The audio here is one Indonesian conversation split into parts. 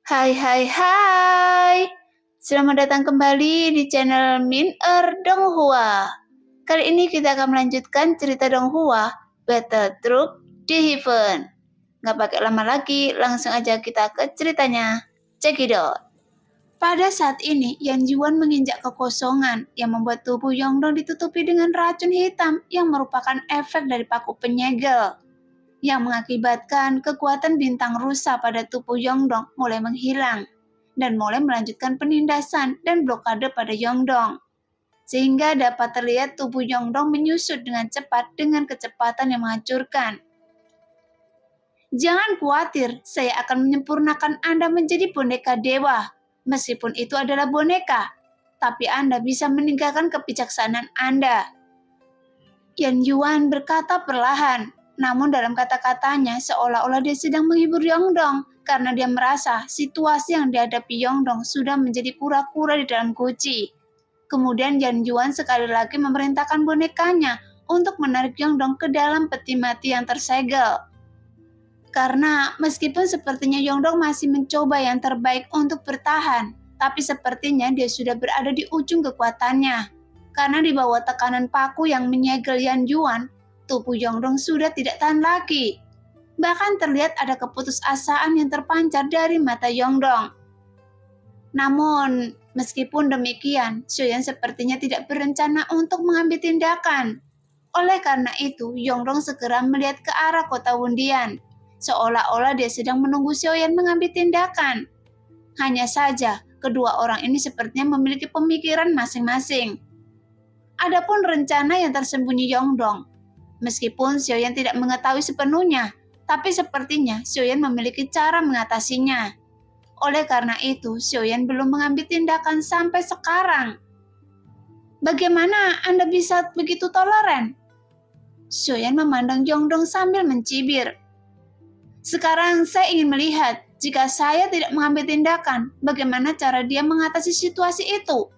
Hai hai hai. Selamat datang kembali di channel Min Donghua. Kali ini kita akan melanjutkan cerita Donghua, Battle Troop di Heaven. Nggak pakai lama lagi, langsung aja kita ke ceritanya. Check it out. Pada saat ini, Yan Juan menginjak kekosongan yang membuat tubuh Yongdong ditutupi dengan racun hitam yang merupakan efek dari paku penyegel, yang mengakibatkan kekuatan bintang rusa pada tubuh Yongdong mulai menghilang dan mulai melanjutkan penindasan dan blokade pada Yongdong, sehingga dapat terlihat tubuh Yongdong menyusut dengan cepat dengan kecepatan yang menghancurkan. Jangan khawatir, saya akan menyempurnakan Anda menjadi boneka dewa. Meskipun itu adalah boneka, tapi Anda bisa meninggalkan kebijaksanaan Anda. Yan Yuan berkata perlahan, namun dalam kata-katanya seolah-olah dia sedang menghibur Yongdong karena dia merasa situasi yang dihadapi Yongdong sudah menjadi kura-kura di dalam guci. Kemudian Yan Yuan sekali lagi memerintahkan bonekanya untuk menarik Yongdong ke dalam peti mati yang tersegel. Karena meskipun sepertinya Yongdong masih mencoba yang terbaik untuk bertahan, tapi sepertinya dia sudah berada di ujung kekuatannya. Karena di bawah tekanan paku yang menyegel Yan Yuan, tubuh Yongdong sudah tidak tahan lagi. Bahkan terlihat ada keputusasaan yang terpancar dari mata Yongdong. Namun, meskipun demikian, Xiaoyan sepertinya tidak berencana untuk mengambil tindakan. Oleh karena itu, Yongdong segera melihat ke arah kota Wundian, seolah-olah dia sedang menunggu Xiaoyan mengambil tindakan. Hanya saja, kedua orang ini sepertinya memiliki pemikiran masing-masing. Adapun rencana yang tersembunyi Yongdong, meskipun Xiaoyan tidak mengetahui sepenuhnya, tapi sepertinya Xiaoyan memiliki cara mengatasinya. Oleh karena itu, Xiaoyan belum mengambil tindakan sampai sekarang. Bagaimana Anda bisa begitu toleran? Xiaoyan memandang Yongdong sambil mencibir. Sekarang saya ingin melihat, jika saya tidak mengambil tindakan, bagaimana cara dia mengatasi situasi itu?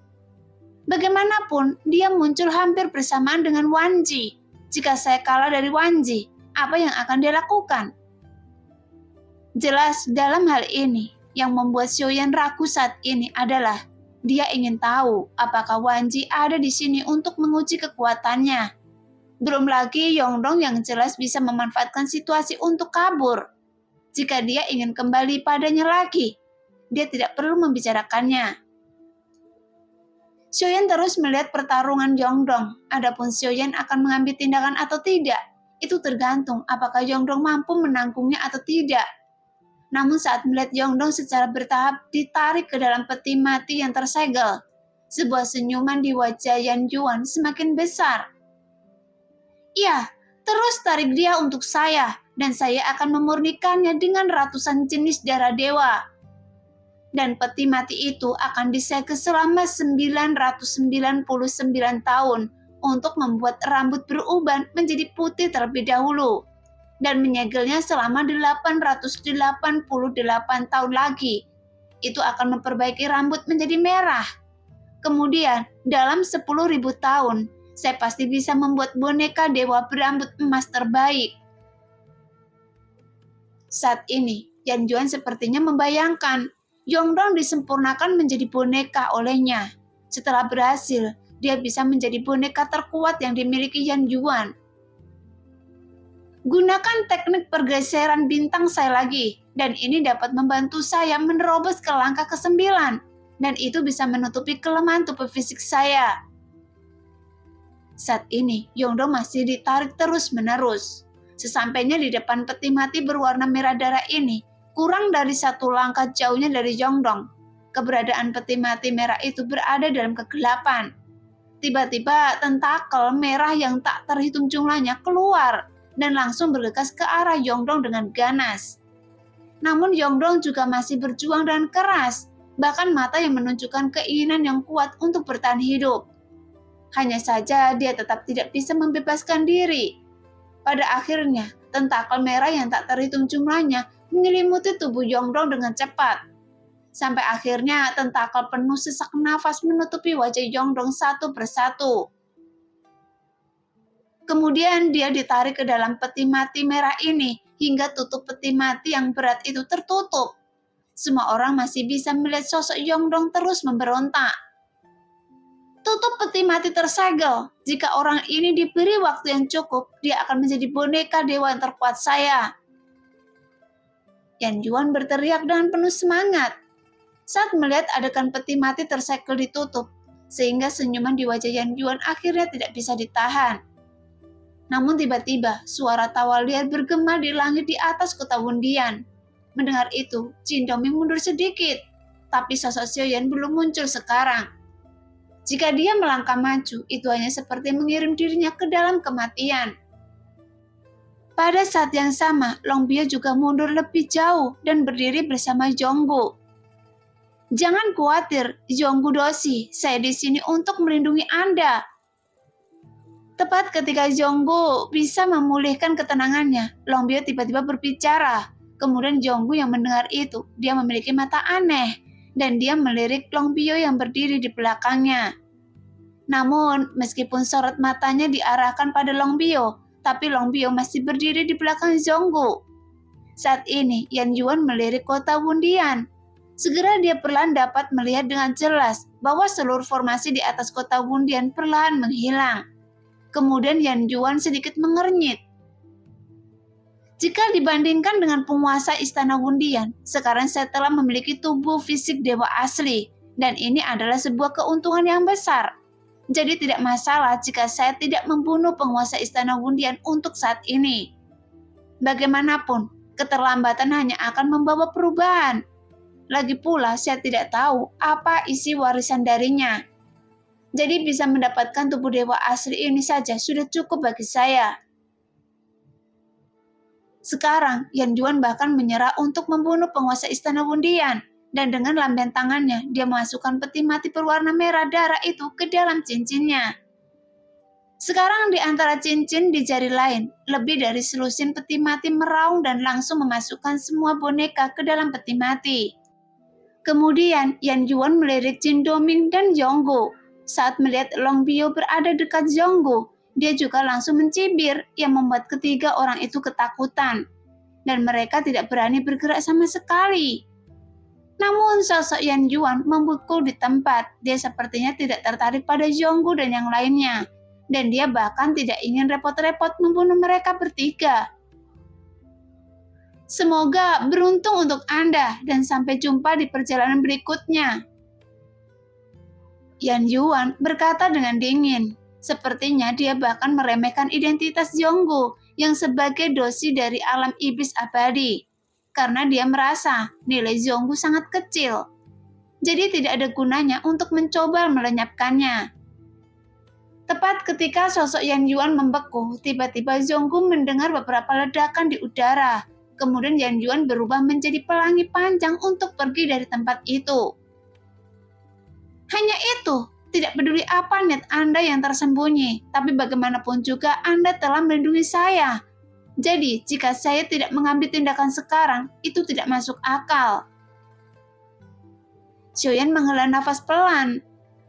Bagaimanapun, dia muncul hampir bersamaan dengan Wan Ji. Jika saya kalah dari Wan Ji, apa yang akan dia lakukan? Jelas dalam hal ini, yang membuat Xiaoyan ragu saat ini adalah dia ingin tahu apakah Wan Ji ada di sini untuk menguji kekuatannya. Belum lagi Yongdong yang jelas bisa memanfaatkan situasi untuk kabur. Jika dia ingin kembali padanya lagi, dia tidak perlu membicarakannya. Xiaoyan terus melihat pertarungan Yongdong. Adapun Xiaoyan akan mengambil tindakan atau tidak, itu tergantung apakah Yongdong mampu menanggungnya atau tidak. Namun saat melihat Yongdong secara bertahap ditarik ke dalam peti mati yang tersegel, sebuah senyuman di wajah Yan Yuan semakin besar. Ya, terus tarik dia untuk saya, dan saya akan memurnikannya dengan ratusan jenis darah dewa. Dan peti mati itu akan disegel selama 999 tahun untuk membuat rambut beruban menjadi putih terlebih dahulu, dan menyegelnya selama 888 tahun lagi. Itu akan memperbaiki rambut menjadi merah. Kemudian, dalam 10.000 tahun, saya pasti bisa membuat boneka dewa berambut emas terbaik. Saat ini, Yan Yuan sepertinya membayangkan Yongdong disempurnakan menjadi boneka olehnya. Setelah berhasil, dia bisa menjadi boneka terkuat yang dimiliki Yan Yuan. Gunakan teknik pergeseran bintang saya lagi, dan ini dapat membantu saya menerobos ke langkah ke-9, dan itu bisa menutupi kelemahan tubuh fisik saya. Saat ini, Yongdong masih ditarik terus-menerus. Sesampainya di depan peti mati berwarna merah darah ini, kurang dari 1 langkah jauhnya dari Yongdong. Keberadaan peti mati merah itu berada dalam kegelapan. Tiba-tiba tentakel merah yang tak terhitung jumlahnya keluar dan langsung bergegas ke arah Yongdong dengan ganas. Namun Yongdong juga masih berjuang dan keras, bahkan mata yang menunjukkan keinginan yang kuat untuk bertahan hidup. Hanya saja dia tetap tidak bisa membebaskan diri. Pada akhirnya, tentakel merah yang tak terhitung jumlahnya menyelimuti tubuh Yongdong dengan cepat. Sampai akhirnya tentakel penuh sesak nafas menutupi wajah Yongdong satu persatu. Kemudian dia ditarik ke dalam peti mati merah ini hingga tutup peti mati yang berat itu tertutup. semua orang masih bisa melihat sosok Yongdong terus memberontak. Tutup peti mati tersegel. Jika orang ini diberi waktu yang cukup, dia akan menjadi boneka dewa yang terkuat saya. Yan Yuan berteriak dengan penuh semangat saat melihat adegan peti mati tersegel ditutup, sehingga senyuman di wajah Yan Yuan akhirnya tidak bisa ditahan. Namun tiba-tiba suara tawa liar bergema di langit di atas kota Wundian. Mendengar itu, Jin Dongming mundur sedikit, tapi sosok Xiaoyan belum muncul sekarang. Jika dia melangkah maju, itu hanya seperti mengirim dirinya ke dalam kematian. Pada saat yang sama, Long Biao juga mundur lebih jauh dan berdiri bersama Zhonggu. Jangan khawatir, Zhonggu Doshi, saya di sini untuk melindungi Anda. Tepat ketika Zhonggu bisa memulihkan ketenangannya, Long Biao tiba-tiba berbicara. Kemudian Zhonggu yang mendengar itu, dia memiliki mata aneh, dan dia melirik Long Biao yang berdiri di belakangnya. Namun, meskipun sorot matanya diarahkan pada Long Biao, tapi Long Biao masih berdiri di belakang Zhonggu. Saat ini, Yan Yuan melirik kota Wundian. Segera dia perlahan dapat melihat dengan jelas bahwa seluruh formasi di atas kota Wundian perlahan menghilang. Kemudian Yan Yuan sedikit mengernyit. Jika dibandingkan dengan penguasa istana Wundian, sekarang saya telah memiliki tubuh fisik dewa asli, dan ini adalah sebuah keuntungan yang besar. Jadi tidak masalah jika saya tidak membunuh penguasa istana Wundian untuk saat ini. Bagaimanapun, keterlambatan hanya akan membawa perubahan. Lagi pula, saya tidak tahu apa isi warisan darinya. Jadi bisa mendapatkan tubuh dewa asli ini saja sudah cukup bagi saya. Sekarang, Yan Yuan bahkan menyerah untuk membunuh penguasa istana Wundian, dan dengan lamben tangannya, dia memasukkan peti mati berwarna merah darah itu ke dalam cincinnya. Sekarang di antara cincin di jari lain, lebih dari selusin peti mati meraung dan langsung memasukkan semua boneka ke dalam peti mati. Kemudian, Yan Yuan melirik Jin Dongming dan Zhonggu. Saat melihat Long Biao berada dekat Zhonggu, dia juga langsung mencibir yang membuat ketiga orang itu ketakutan. Dan mereka tidak berani bergerak sama sekali. Namun sosok Yan Yuan membungkuk di tempat. Dia sepertinya tidak tertarik pada Zhonggu dan yang lainnya. Dan dia bahkan tidak ingin repot-repot membunuh mereka bertiga. Semoga beruntung untuk Anda dan sampai jumpa di perjalanan berikutnya. Yan Yuan berkata dengan dingin. Sepertinya dia bahkan meremehkan identitas Zhonggu yang sebagai dosi dari alam iblis abadi. Karena dia merasa nilai Zhonggu sangat kecil. Jadi tidak ada gunanya untuk mencoba melenyapkannya. Tepat ketika sosok Yan Yuan membeku, tiba-tiba Zhonggu mendengar beberapa ledakan di udara. Kemudian Yan Yuan berubah menjadi pelangi panjang untuk pergi dari tempat itu. Hanya itu. Tidak peduli apa niat Anda yang tersembunyi, tapi bagaimanapun juga Anda telah melindungi saya. Jadi, jika saya tidak mengambil tindakan sekarang, itu tidak masuk akal. Xiaoyan menghela nafas pelan.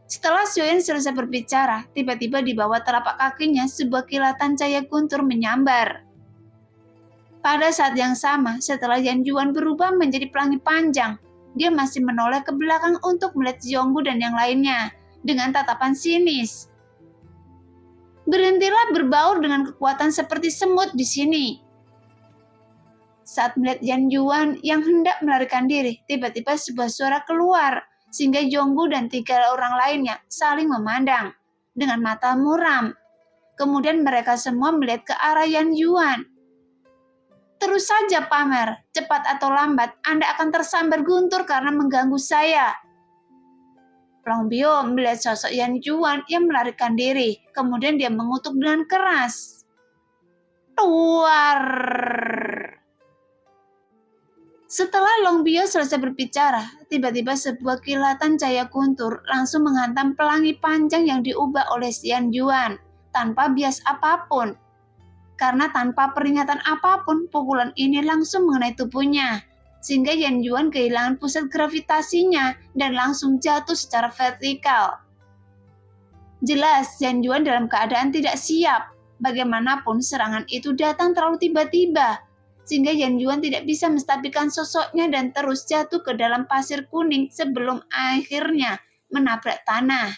Setelah Xiaoyan selesai berbicara, tiba-tiba di bawah telapak kakinya sebuah kilatan cahaya guntur menyambar. Pada saat yang sama, setelah Yan Yuan berubah menjadi pelangi panjang, dia masih menoleh ke belakang untuk melihat Zhonggu dan yang lainnya. Dengan tatapan sinis. Berhentilah berbaur dengan kekuatan seperti semut di sini. Saat melihat Yan Yuan yang hendak melarikan diri, tiba-tiba sebuah suara keluar, sehingga Zhonggu dan tiga orang lainnya saling memandang dengan mata muram. Kemudian mereka semua melihat ke arah Yan Yuan. Terus saja pamer, cepat atau lambat Anda akan tersambar guntur karena mengganggu saya. Long Biao melihat sosok Yan Yuan yang melarikan diri. Kemudian dia mengutuk dengan keras. Keluar! Setelah Long Biao selesai berbicara, tiba-tiba sebuah kilatan cahaya guntur langsung menghantam pelangi panjang yang diubah oleh Yan Yuan tanpa bias apapun. Karena tanpa peringatan apapun, pukulan ini langsung mengenai tubuhnya. Sehingga Yan Yuan kehilangan pusat gravitasinya dan langsung jatuh secara vertikal. Jelas Yan Yuan dalam keadaan tidak siap. Bagaimanapun serangan itu datang terlalu tiba-tiba. sehingga Yan Yuan tidak bisa menstabilkan sosoknya dan terus jatuh ke dalam pasir kuning sebelum akhirnya menabrak tanah,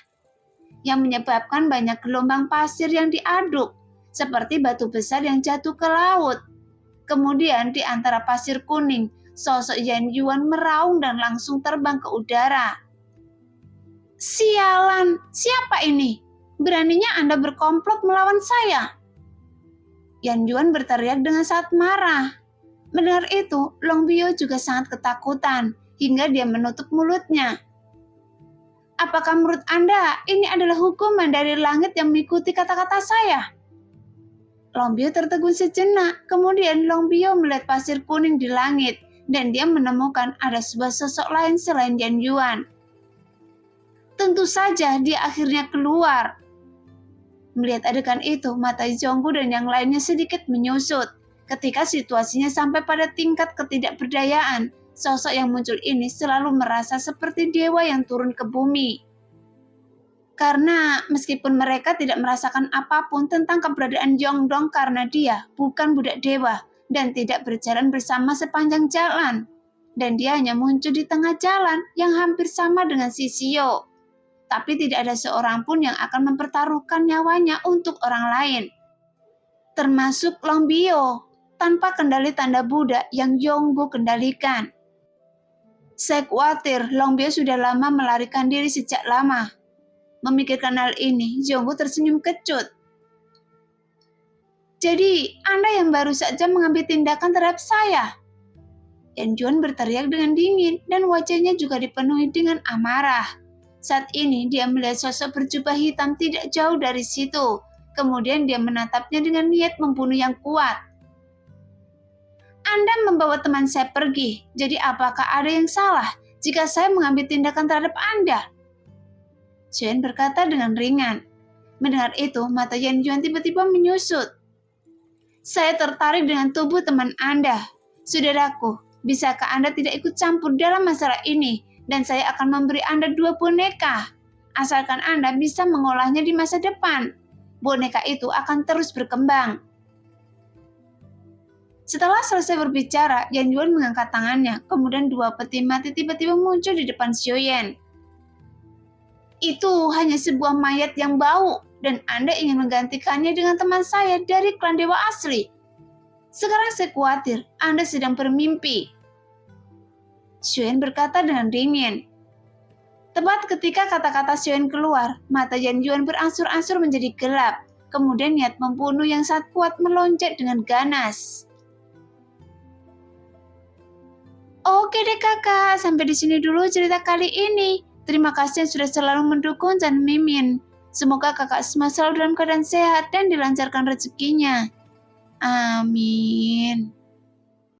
yang menyebabkan banyak gelombang pasir yang diaduk, seperti batu besar yang jatuh ke laut. Kemudian di antara pasir kuning, sosok Yan Yuan meraung dan langsung terbang ke udara. "Sialan, siapa ini? Beraninya Anda berkomplot melawan saya?" Yan Yuan berteriak dengan sangat marah. Mendengar itu, Long Biao juga sangat ketakutan hingga dia menutup mulutnya. "Apakah menurut Anda ini adalah hukuman dari langit yang mengikuti kata-kata saya?" Long Biao tertegun sejenak, kemudian Long Biao melihat pasir kuning di langit dan dia menemukan ada sebuah sosok lain selain Yan Yuan. Tentu saja dia akhirnya keluar. Melihat adegan itu, mata Zhonggu dan yang lainnya sedikit menyusut. Ketika situasinya sampai pada tingkat ketidakberdayaan, sosok yang muncul ini selalu merasa seperti dewa yang turun ke bumi. Karena meskipun mereka tidak merasakan apapun tentang keberadaan Yongdong karena dia bukan budak dewa dan tidak berjalan bersama sepanjang jalan. Dan dia hanya muncul di tengah jalan yang hampir sama dengan si Xiao. Tapi tidak ada seorang pun yang akan mempertaruhkan nyawanya untuk orang lain. Termasuk Long Biao, tanpa kendali tanda Buddha yang Yonggu kendalikan. Saya khawatir Long Biao sudah lama melarikan diri sejak lama. Memikirkan hal ini, Yonggu tersenyum kecut. "Jadi, Anda yang baru saja mengambil tindakan terhadap saya?" Yan Yuan berteriak dengan dingin dan wajahnya juga dipenuhi dengan amarah. Saat ini dia melihat sosok berjubah hitam tidak jauh dari situ. Kemudian dia menatapnya dengan niat membunuh yang kuat. "Anda membawa teman saya pergi, jadi apakah ada yang salah jika saya mengambil tindakan terhadap Anda?" Chen berkata dengan ringan. Mendengar itu, mata Yan Yuan tiba-tiba menyusut. "Saya tertarik dengan tubuh teman Anda. Saudaraku, bisakah Anda tidak ikut campur dalam masalah ini? Dan saya akan memberi Anda 2 boneka. Asalkan Anda bisa mengolahnya di masa depan. Boneka itu akan terus berkembang." Setelah selesai berbicara, Yan Yuan mengangkat tangannya, kemudian 2 peti mati tiba-tiba muncul di depan Xiaoyan. "Itu hanya sebuah mayat yang bau, dan Anda ingin menggantikannya dengan teman saya dari klan dewa asli. Sekarang saya khawatir Anda sedang bermimpi." Xiaoyan berkata dengan dingin. Tepat ketika kata-kata Xiaoyan keluar, mata Yan Yuan berangsur-angsur menjadi gelap. Kemudian niat membunuh yang sangat kuat melonjak dengan ganas. Oke deh kakak, sampai di sini dulu cerita kali ini. Terima kasih yang sudah selalu mendukung channel Mimin. Semoga kakak semua selalu dalam keadaan sehat dan dilancarkan rezekinya. Amin.